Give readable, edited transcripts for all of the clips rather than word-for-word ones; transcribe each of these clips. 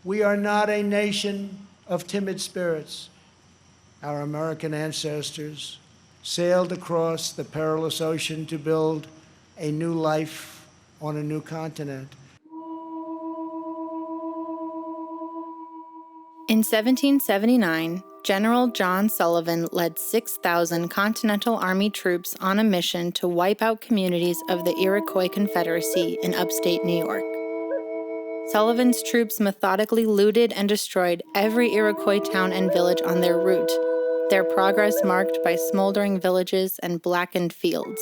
We are not a nation of timid spirits. Our American ancestors sailed across the perilous ocean to build a new life on a new continent. In 1779, General John Sullivan led 6,000 Continental Army troops on a mission to wipe out communities of the Iroquois Confederacy in upstate New York. Sullivan's troops methodically looted and destroyed every Iroquois town and village on their route, their progress marked by smoldering villages and blackened fields.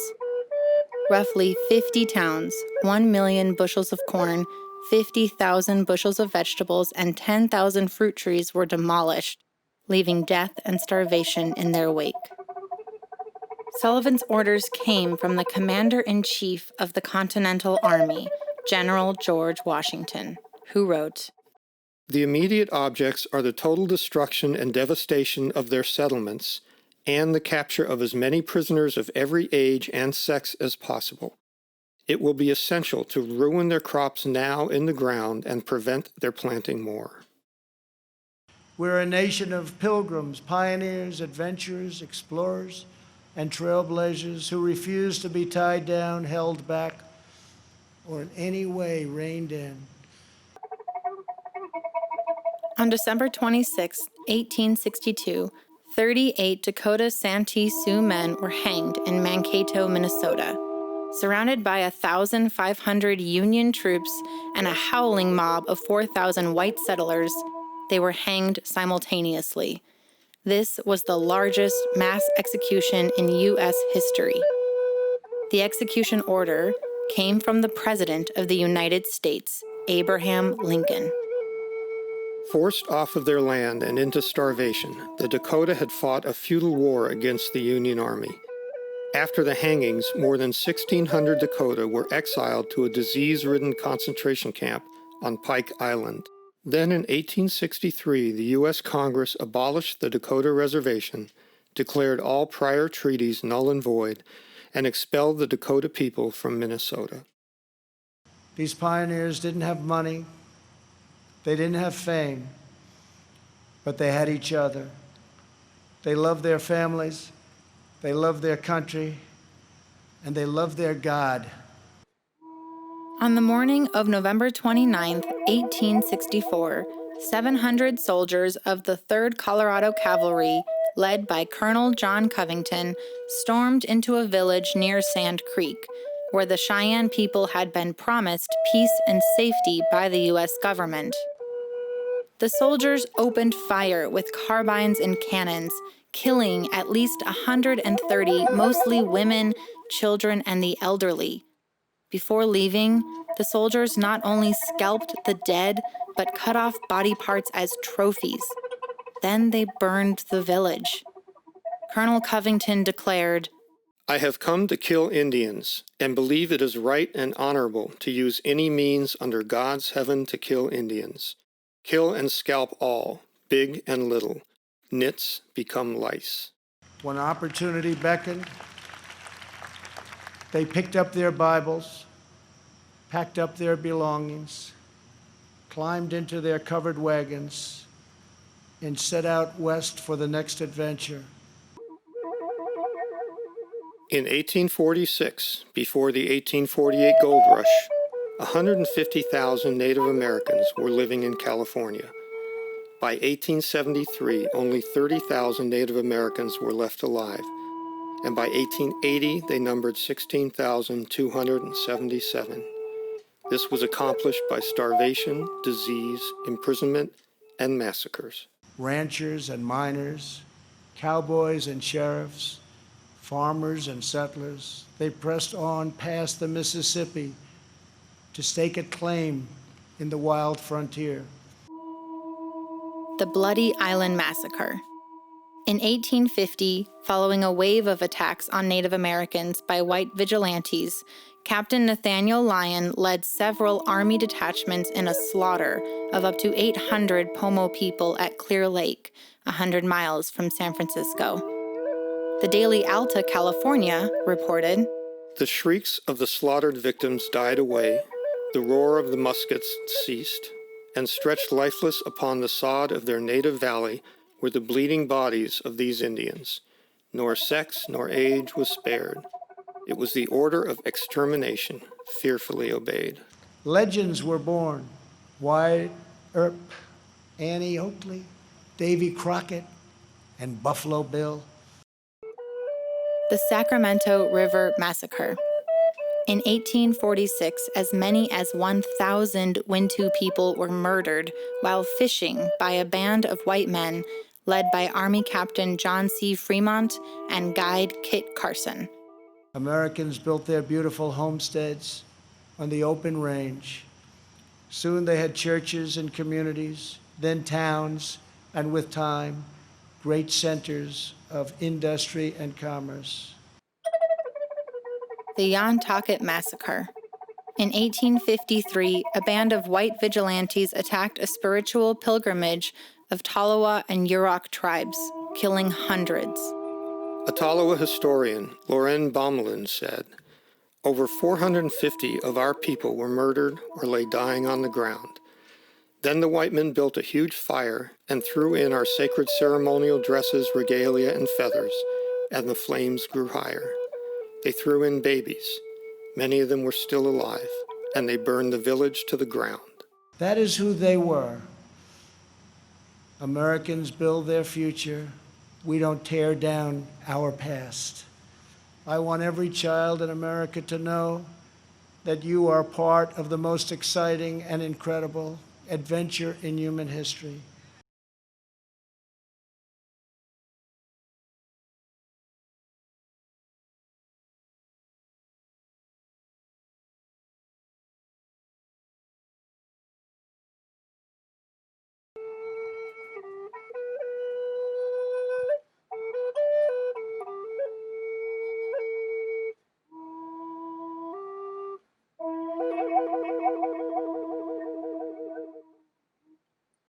Roughly 50 towns, 1 million bushels of corn, 50,000 bushels of vegetables, and 10,000 fruit trees were demolished, leaving death and starvation in their wake. Sullivan's orders came from the Commander-in-Chief of the Continental Army, General George Washington, who wrote, "The immediate objects are the total destruction and devastation of their settlements and the capture of as many prisoners of every age and sex as possible. It will be essential to ruin their crops now in the ground and prevent their planting more." We're a nation of pilgrims, pioneers, adventurers, explorers, and trailblazers who refuse to be tied down, held back, or in any way reined in. On December 26, 1862, 38 Dakota Santee Sioux men were hanged in Mankato, Minnesota. Surrounded by 1,500 Union troops and a howling mob of 4,000 white settlers, they were hanged simultaneously. This was the largest mass execution in U.S. history. The execution order came from the President of the United States, Abraham Lincoln. Forced off of their land and into starvation, the Dakota had fought a futile war against the Union Army. After the hangings, more than 1,600 Dakota were exiled to a disease-ridden concentration camp on Pike Island. Then in 1863, the U.S. Congress abolished the Dakota Reservation, declared all prior treaties null and void, and expelled the Dakota people from Minnesota. These pioneers didn't have money, they didn't have fame, but they had each other. They loved their families, they loved their country, and they loved their God. On the morning of November 29, 1864, 700 soldiers of the 3rd Colorado Cavalry, led by Colonel John Covington, stormed into a village near Sand Creek, where the Cheyenne people had been promised peace and safety by the U.S. government. The soldiers opened fire with carbines and cannons, killing at least 130, mostly women, children, and the elderly. Before leaving, the soldiers not only scalped the dead, but cut off body parts as trophies. Then they burned the village. Colonel Covington declared, "I have come to kill Indians, and believe it is right and honorable to use any means under God's heaven to kill Indians. Kill and scalp all, big and little. Nits become lice." When opportunity beckoned, they picked up their Bibles, packed up their belongings, climbed into their covered wagons, and set out west for the next adventure. In 1846, before the 1848 gold rush, 150,000 Native Americans were living in California. By 1873, only 30,000 Native Americans were left alive, and by 1880, they numbered 16,277. This was accomplished by starvation, disease, imprisonment, and massacres. Ranchers and miners, cowboys and sheriffs, farmers and settlers, they pressed on past the Mississippi to stake a claim in the wild frontier. the Bloody Island Massacre. In 1850, following a wave of attacks on Native Americans by white vigilantes, Captain Nathaniel Lyon led several Army detachments in a slaughter of up to 800 Pomo people at Clear Lake, 100 miles from San Francisco. The Daily Alta, California, reported, "The shrieks of the slaughtered victims died away, the roar of the muskets ceased, and stretched lifeless upon the sod of their native valley were the bleeding bodies of these Indians. Nor sex nor age was spared. It was the order of extermination, fearfully obeyed. Legends were born. Wyatt Earp, Annie Oakley, Davy Crockett, and Buffalo Bill. The Sacramento River Massacre. In 1846, as many as 1,000 Wintu people were murdered while fishing by a band of white men led by Army Captain John C. Fremont and guide Kit Carson. Americans built their beautiful homesteads on the open range. Soon they had churches and communities, then towns, and with time, great centers of industry and commerce. The Yon Taket Massacre. In 1853, a band of white vigilantes attacked a spiritual pilgrimage of Tolowa and Yurok tribes, killing hundreds. A Tolowa historian, Loren Baumlin, said, "Over 450 of our people were murdered or lay dying on the ground. Then the white men built a huge fire and threw in our sacred ceremonial dresses, regalia, and feathers, and the flames grew higher. They threw in babies. Many of them were still alive, and they burned the village to the ground." That is who they were. Americans build their future. We don't tear down our past. I want every child in America to know that you are part of the most exciting and incredible adventure in human history.